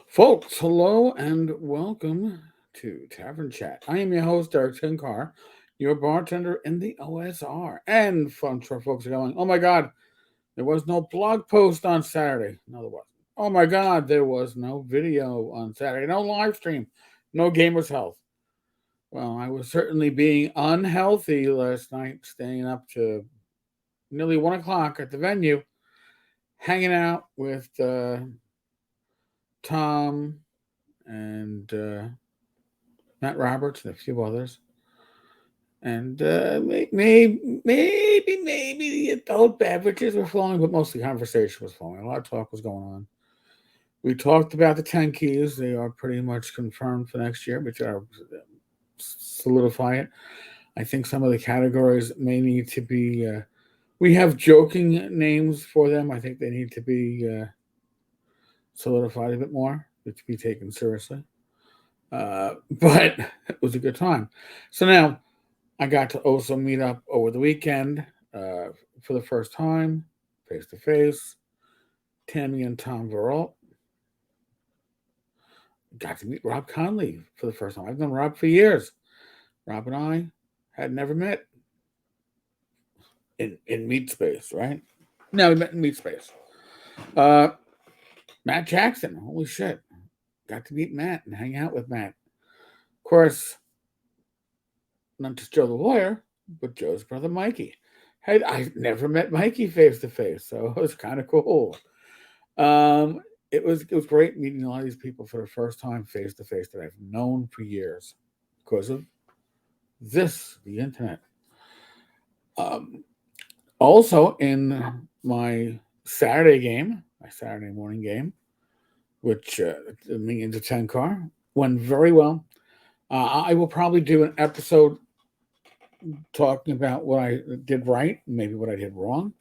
Folks, hello and welcome to Tavern Chat. I am your host, Tenkar, your bartender in the OSR. And I'm sure folks are going, oh my God, there was no blog post on Saturday. No, there wasn't. Oh my God, there was no video on Saturday, no live stream, no Gamers Health. Well, I was certainly being unhealthy last night, staying up to nearly 1 o'clock at the venue, hanging out with Tom and Matt Roberts and a few others. And maybe the adult beverages were flowing, but mostly conversation was flowing. A lot of talk was going on. We talked about the 10 keys. They are pretty much confirmed for next year, but solidify it. I think some of the categories may need to be. We have joking names for them. I think they need to be solidified a bit more to be taken seriously. But it was a good time. So now I got to also meet up over the weekend for the first time, face to face. Tammy and Tom Veralt. Got to meet Rob Conley for the first time. I've known Rob for years. Rob and I had never met in Meat Space, right? No, we met in Meat Space. Matt Jackson, holy shit. Got to meet Matt and hang out with Matt. Of course, not just Joe the lawyer, but Joe's brother Mikey. Hey, I never met Mikey face to face, so it was kind of cool. It was great meeting a lot of these people for the first time face to face that I've known for years because of the internet. Um, Also in my my Saturday morning game, which me into Tenkar went very well. I will probably do an episode talking about what I did right, maybe what I did wrong.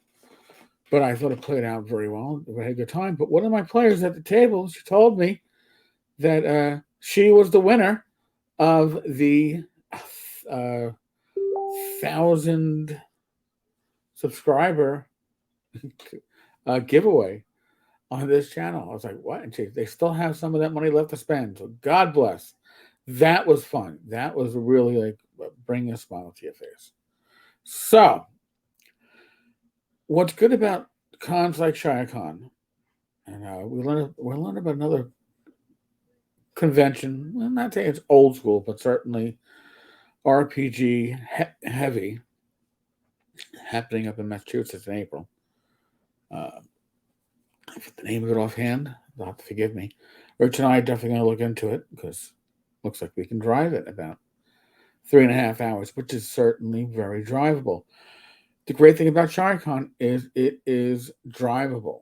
But I thought it played out very well. We had a good time. But one of my players at the table, she told me that she was the winner of the 1,000 subscriber giveaway on this channel. I was like, what? And they still have some of that money left to spend. So God bless. That was fun. That was really like bringing a smile to your face. So, what's good about cons like ShireCon, and we learned about another convention. I'm not saying it's old school, but certainly RPG heavy, happening up in Massachusetts in April. I forget the name of it offhand. You'll have to forgive me. Rich and I are definitely going to look into it because it looks like we can drive it about 3.5 hours, which is certainly very drivable. The great thing about ShireCon is it is drivable.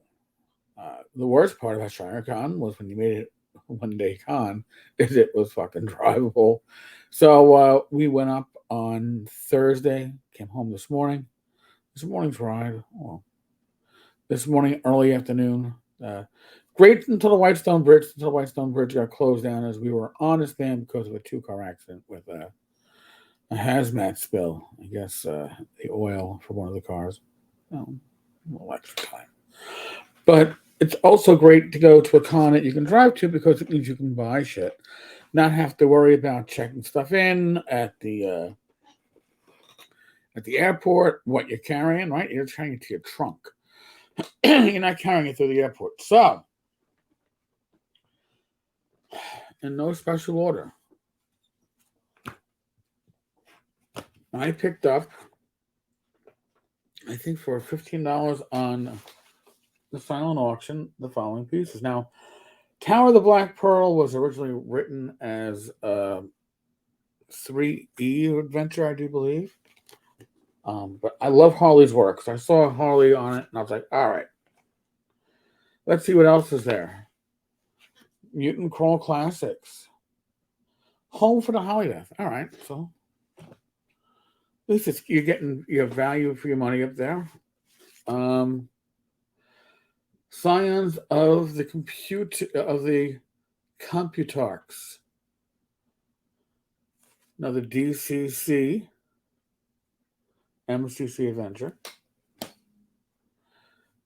The worst part about ShireCon was when you made it 1 day con, is it was fucking drivable. So we went up on Thursday, came home this morning. This morning's ride, well, this morning, early afternoon. Great until the Whitestone Bridge. Until the Whitestone Bridge got closed down as we were on a stand because of a 2-car accident with a hazmat spill. I guess the oil for one of the cars. Oh, well, extra time. But it's also great to go to a con that you can drive to because it means you can buy shit, not have to worry about checking stuff in at the airport, what you're carrying. Right, you're carrying it to your trunk. You're not carrying it through the airport. So, in no special order, I picked up, I think for $15 on the silent auction, the following pieces. Now, Tower of the Black Pearl was originally written as a 3E adventure, I do believe. But I love Harley's work. So I saw Harley on it, and I was like, all right, let's see what else is there. Mutant Crawl Classics. Home for the Holodeath. All right, so at least you're getting your value for your money up there. Scions of the Computarchs. Another DCC MCC adventure.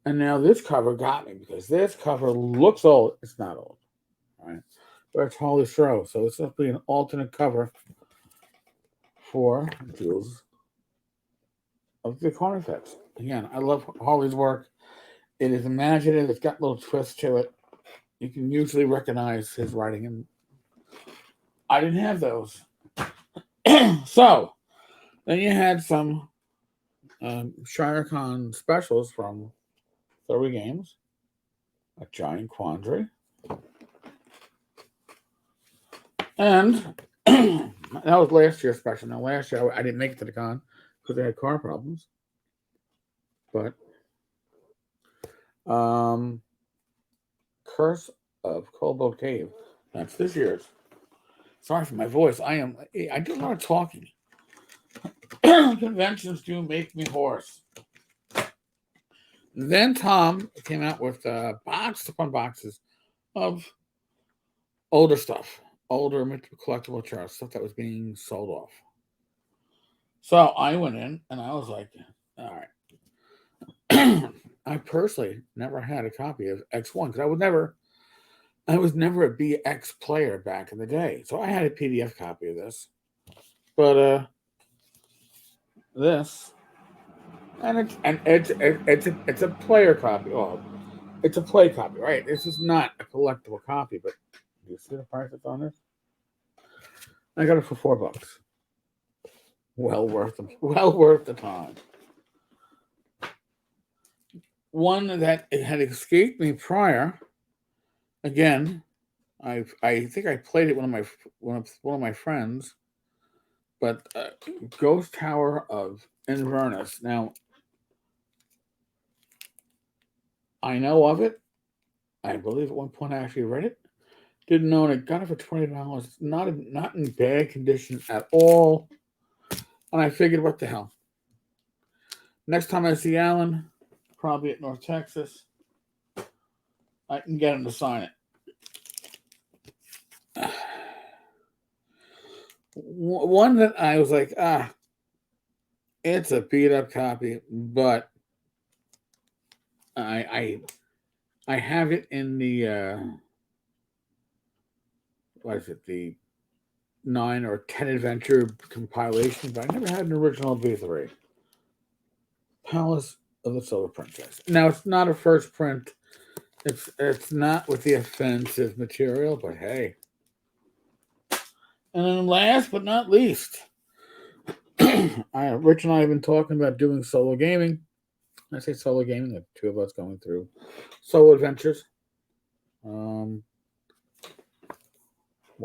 And now this cover got me because this cover looks old. It's not old. right? But it's Harley Stroh, so it's supposed to be an alternate cover for Jewels of the Carnifex. Again, I love Harley's work. It is imaginative. It's got little twists to it. You can usually recognize his writing, and I didn't have those. So then you had some ShireCon specials from 30 Games, A Giant Quandary, and that was last year's special. Now, last year I didn't make it to the con because I had car problems, but Curse of Cobalt Cave. That's this year's. Sorry for my voice. I do a lot of talking. Conventions do make me hoarse. Then Tom came out with boxes upon boxes of older stuff, older collectible charts, stuff that was being sold off. So I went in and I was like, all right. I personally never had a copy of X1 because I was never a BX player back in the day. So I had a PDF copy of this. But this, and it's a player copy. Oh, it's a play copy, right? This is not a collectible copy, but do you see the price that's on this? I got it for $4. Well worth the time. One that it had escaped me prior. Again, I think I played it one of my friends, but Ghost Tower of Inverness. Now, I know of it. I believe at one point I actually read it. Didn't own it. Got it for $20. Not in bad condition at all. And I figured, what the hell? Next time I see Alan, probably at North Texas, I can get him to sign it. One that I was like, it's a beat up copy, but I have it in the what is it, the 9 or 10 adventure compilation, but I never had an original V3. Palace of the Silver Princess. Now it's not a first print. It's not with the offensive material, but hey. And then last but not least, Rich and I have been talking about doing solo gaming. I say solo gaming, the two of us going through solo adventures. Why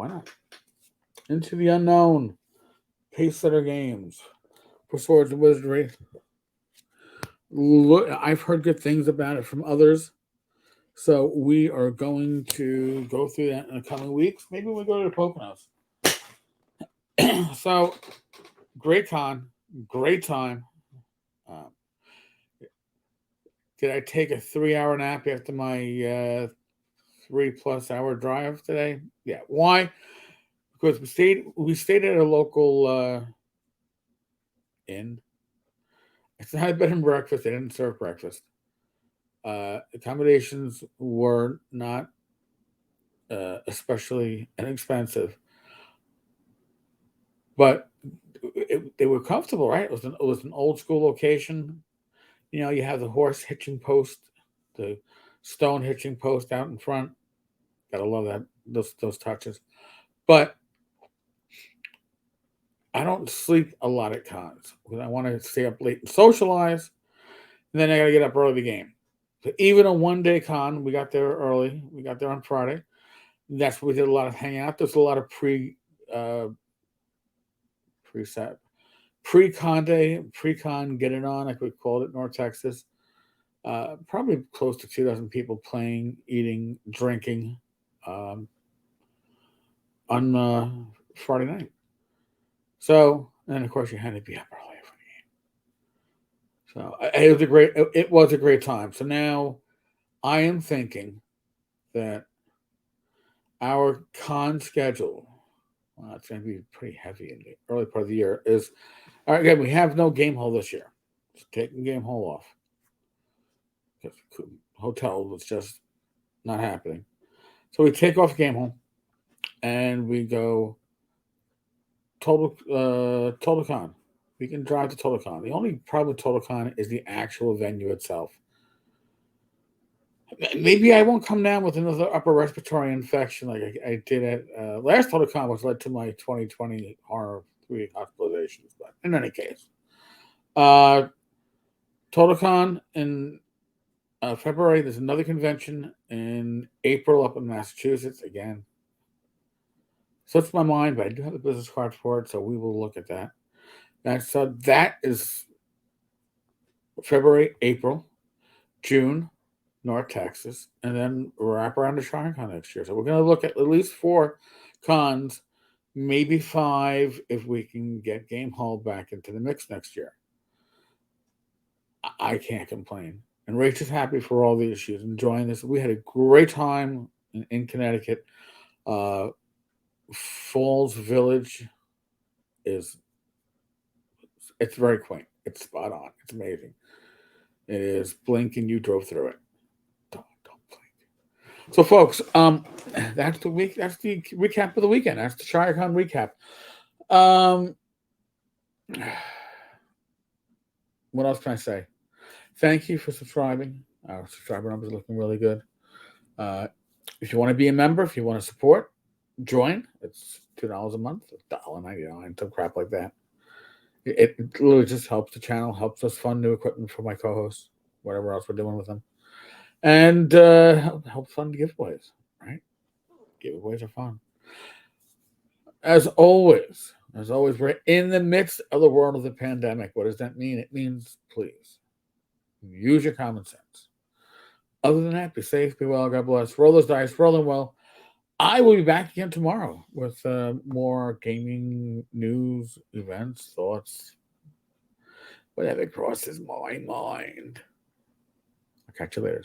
not? Into the Unknown, Pace Setter Games, for Swords and Wizardry. Look, I've heard good things about it from others, so we are going to go through that in the coming weeks. Maybe we'll go to the Poconos. So, great con, great time. Did I take a 3-hour nap after my 3+ hour drive today? Yeah. Why? Because we stayed at a local inn. It's not a bed and breakfast. They didn't serve breakfast. Accommodations were not especially inexpensive, but they were comfortable, right? It was an old school location. You know, you have the horse hitching post, the stone hitching post out in front. Gotta love that, those touches. But I don't sleep a lot at cons because I want to stay up late and socialize. And then I got to get up early to game. So even a one-day con, we got there early. We got there on Friday. That's where we did a lot of hanging out. There's a lot of pre-con day, pre-con get it on, like we called it, North Texas. Probably close to 2,000 people playing, eating, drinking on Friday night. So, and of course, you had to be up early for the game. So it was a great time. So now I am thinking that our con schedule, well, it's going to be pretty heavy in the early part of the year, is, all right, again, we have no game hall this year. Just taking game hall off. Because hotel was just not happening. So we take off Game Home and we go TotalCon. We can drive to TotalCon. The only problem with TotalCon is the actual venue itself. Maybe I won't come down with another upper respiratory infection like I did at last TotalCon, which led to my 2020 horror 3 hospitalizations. But in any case, TotalCon in February. There's another convention in April up in Massachusetts again. Slips my mind, but I do have a business card for it, so we will look at that. That is February, April, June, North Texas, and then wrap around to ShireCon next year. So we're going to look at least 4 cons, maybe 5 if we can get Game Hall back into the mix next year. I can't complain. And Rach is happy for all the issues, enjoying this. We had a great time in Connecticut. Falls Village it's very quaint. It's spot on. It's amazing. It is. Blink and you drove through it. Don't blink. So, folks, that's the week. That's the recap of the weekend. That's the ShireCon recap. What else can I say? Thank you for subscribing. Our subscriber number is looking really good. If you want to be a member, if you want to support, join. It's $2 a month, $1.99, some crap like that. It literally just helps the channel, helps us fund new equipment for my co-hosts, whatever else we're doing with them, and help fund giveaways. Right? Giveaways are fun. As always, we're in the midst of the world of the pandemic. What does that mean? It means please use your common sense. Other than that, be safe, be well, God bless. Roll those dice, roll them well. I will be back again tomorrow with more gaming news, events, thoughts, whatever crosses my mind. I'll catch you later.